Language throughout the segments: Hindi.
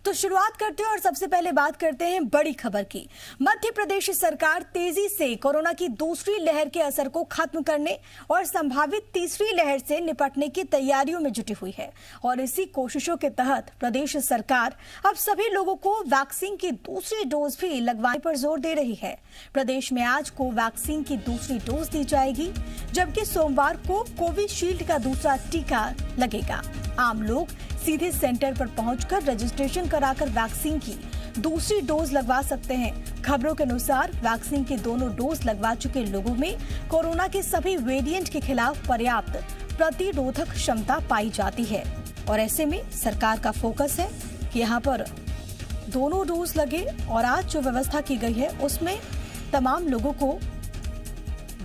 तो शुरुआत करते हैं और सबसे पहले बात करते हैं बड़ी खबर की। मध्य प्रदेश सरकार तेजी से कोरोना की दूसरी लहर के असर को खत्म करने और संभावित तीसरी लहर से निपटने की तैयारियों में जुटी हुई है और इसी कोशिशों के तहत प्रदेश सरकार अब सभी लोगों को वैक्सीन की दूसरी डोज भी लगवाने पर जोर दे रही है। प्रदेश में आज को वैक्सीन की दूसरी डोज दी जाएगी, जबकि सोमवार को कोविशील्ड का दूसरा टीका लगेगा। आम लोग सीधे सेंटर पर पहुंचकर रजिस्ट्रेशन कराकर वैक्सीन की दूसरी डोज लगवा सकते हैं। खबरों के अनुसार वैक्सीन की दोनों डोज लगवा चुके लोगों में कोरोना के सभी वेरिएंट के खिलाफ पर्याप्त प्रतिरोधक क्षमता पाई जाती है और ऐसे में सरकार का फोकस है कि यहाँ पर दोनों डोज लगे और आज जो व्यवस्था की गई है उसमें तमाम लोगों को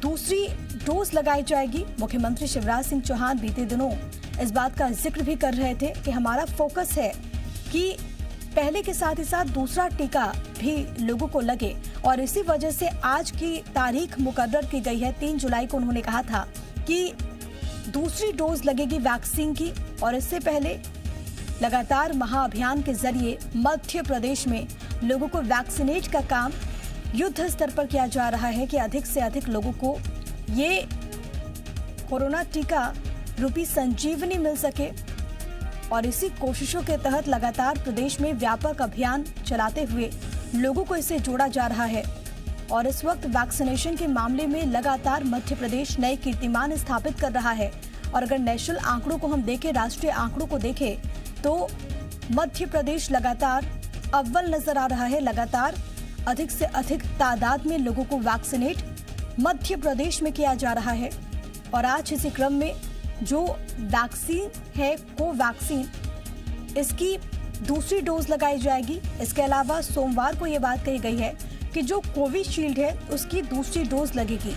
दूसरी डोज लगाई जाएगी। मुख्यमंत्री शिवराज सिंह चौहान बीते दिनों इस बात का जिक्र भी कर रहे थे कि हमारा फोकस है कि पहले के साथ ही साथ दूसरा टीका भी लोगों को लगे और इसी वजह से आज की तारीख मुकर्रर की गई है। 3 जुलाई को उन्होंने कहा था कि दूसरी डोज लगेगी वैक्सीन की और इससे पहले लगातार महाअभियान के जरिए मध्य प्रदेश में लोगों को वैक्सीनेट का काम युद्ध स्तर पर किया जा रहा है कि अधिक से अधिक लोगों को ये कोरोना टीका रूपी संजीवनी मिल सके और इसी कोशिशों के तहत लगातार प्रदेश में व्यापक अभियान चलाते हुए लोगों को इससे जोड़ा जा रहा है और इस वक्त वैक्सीनेशन के मामले में लगातार मध्य प्रदेश नए कीर्तिमान स्थापित कर रहा है। और अगर नेशनल आंकड़ों को हम देखें, राष्ट्रीय आंकड़ों को देखें, तो मध्य प्रदेश लगातार अव्वल नजर आ रहा है। लगातार अधिक से अधिक तादाद में लोगों को वैक्सीनेट मध्य प्रदेश में किया जा रहा है और आज इसी क्रम में जो वैक्सीन है कोवैक्सीन, इसकी दूसरी डोज लगाई जाएगी। इसके अलावा सोमवार को ये बात कही गई है कि जो कोविशील्ड है उसकी दूसरी डोज लगेगी।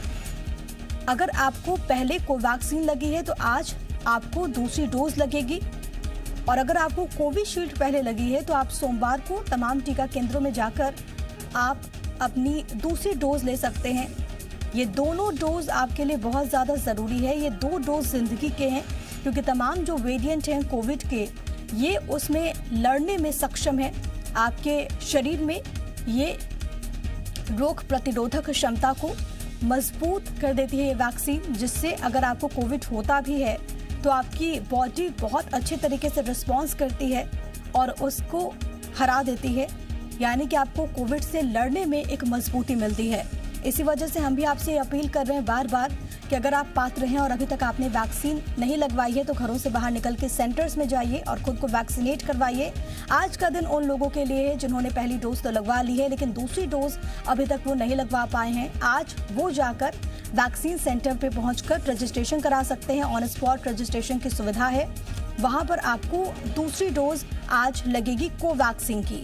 अगर आपको पहले कोवैक्सीन लगी है तो आज आपको दूसरी डोज लगेगी और अगर आपको कोविशील्ड पहले लगी है तो आप सोमवार को तमाम टीका केंद्रों में जाकर आप अपनी दूसरी डोज ले सकते हैं। ये दोनों डोज आपके लिए बहुत ज़्यादा ज़रूरी है। ये 2 डोज ज़िंदगी के हैं क्योंकि तमाम जो वेरिएंट हैं कोविड के, ये उसमें लड़ने में सक्षम है। आपके शरीर में ये रोग प्रतिरोधक क्षमता को मजबूत कर देती है ये वैक्सीन, जिससे अगर आपको कोविड होता भी है तो आपकी बॉडी बहुत अच्छे तरीके से रिस्पॉन्स करती है और उसको हरा देती है, यानी कि आपको कोविड से लड़ने में एक मजबूती मिलती है। इसी वजह से हम भी आपसे अपील कर रहे हैं बार बार कि अगर आप पात्र हैं और अभी तक आपने वैक्सीन नहीं लगवाई है तो घरों से बाहर निकल के सेंटर्स में जाइए और खुद को वैक्सीनेट करवाइए। आज का दिन उन लोगों के लिए है जिन्होंने पहली डोज तो लगवा ली है लेकिन दूसरी डोज अभी तक वो नहीं लगवा पाए हैं। आज वो जाकर वैक्सीन सेंटर पे पहुंचकर रजिस्ट्रेशन करा सकते हैं। ऑन स्पॉट रजिस्ट्रेशन की सुविधा है, वहां पर आपको दूसरी डोज आज लगेगी कोवैक्सीन की।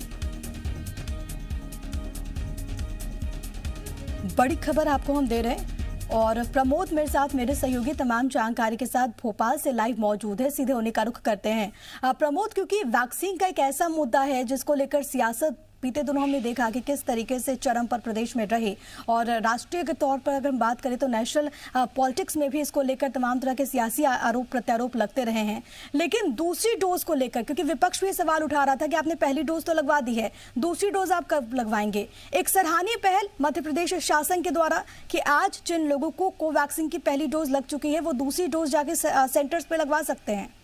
बड़ी खबर आपको हम दे रहे हैं और प्रमोद मेरे साथ, मेरे सहयोगी तमाम जानकारी के साथ भोपाल से लाइव मौजूद है। सीधे उन्हीं का रुख करते हैं। प्रमोद, क्योंकि वैक्सीन का एक ऐसा मुद्दा है जिसको लेकर सियासत बीते दिनों हमने देखा कि किस तरीके से चरम पर प्रदेश में रही और राष्ट्रीय के तौर पर अगर हम बात करें तो नेशनल पॉलिटिक्स में भी इसको लेकर तमाम तरह के सियासी आरोप प्रत्यारोप लगते रहे हैं। लेकिन दूसरी डोज को लेकर, क्योंकि विपक्ष भी सवाल उठा रहा था कि आपने पहली डोज तो लगवा दी है, दूसरी डोज आप कब लगवाएंगे। एक सराहनीय पहल मध्य प्रदेश शासन के द्वारा कि आज जिन लोगों को कोवैक्सीन की पहली डोज लग चुकी है वो दूसरी डोज जाके सेंटर्स पे लगवा सकते हैं।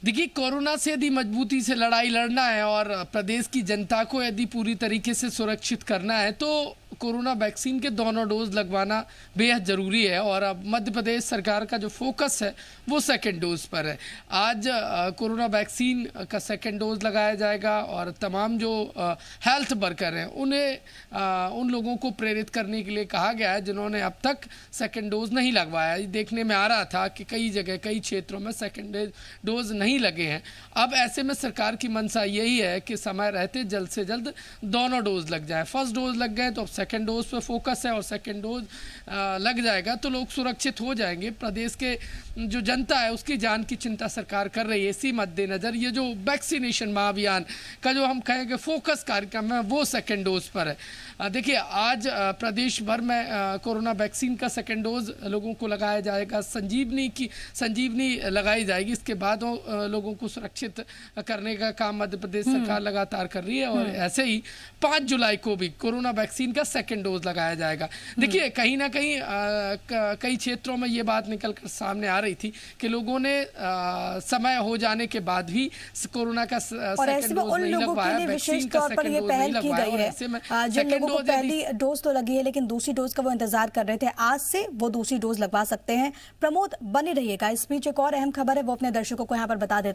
देखिए, कोरोना से यदि मजबूती से लड़ाई लड़ना है और प्रदेश की जनता को यदि पूरी तरीके से सुरक्षित करना है तो कोरोना वैक्सीन के दोनों डोज लगवाना बेहद ज़रूरी है और अब मध्य प्रदेश सरकार का जो फोकस है वो सेकंड डोज पर है। आज कोरोना वैक्सीन का सेकंड डोज लगाया जाएगा और तमाम जो हेल्थ वर्कर हैं उन्हें उन लोगों को प्रेरित करने के लिए कहा गया है जिन्होंने अब तक सेकंड डोज नहीं लगवाया। देखने में आ रहा था कि कई जगह कई क्षेत्रों में सेकंड डोज नहीं लगे हैं। अब ऐसे में सरकार की मंशा यही है कि समय रहते जल्द से जल्द दोनों डोज लग जाए। फर्स्ट डोज लग गए तो अब सेकेंड डोज पे फोकस है और सेकेंड डोज लग जाएगा तो लोग सुरक्षित हो जाएंगे। प्रदेश के जो जनता है उसकी जान की चिंता सरकार कर रही है। इसी मद्देनजर ये जो वैक्सीनेशन महाअभियान का जो हम कहेंगे फोकस कार्यक्रम है वो सेकेंड डोज पर है। देखिए आज प्रदेश भर में कोरोना वैक्सीन का सेकेंड डोज लोगों को लगाया जाएगा। संजीवनी लगाई जाएगी। इसके बाद लोगों को सुरक्षित करने का काम मध्य प्रदेश सरकार लगातार कर रही है और ऐसे ही 5 जुलाई को भी कोरोना वैक्सीन का सेकेंड डोज लगाया जाएगा। देखिए कहीं ना कहीं कई क्षेत्रों में ये बात निकल कर सामने आ रही थी कि लोगों ने समय हो जाने के बाद भी कोरोना का सेकेंड डोज नहीं लगवाया, वैक्सीन का सेकेंड डोज नहीं लगवाया और ऐसे में जिन लोगों को पहली डोज तो लगी है लेकिन दूसरी डोज का वो इंतजार कर रहे थे, आज से वो दूसरी डोज लगवा सकते हैं। प्रमोद बने रहिएगा। इस बीच एक और अहम खबर है वो अपने दर्शकों को यहाँ पर बता देते हैं।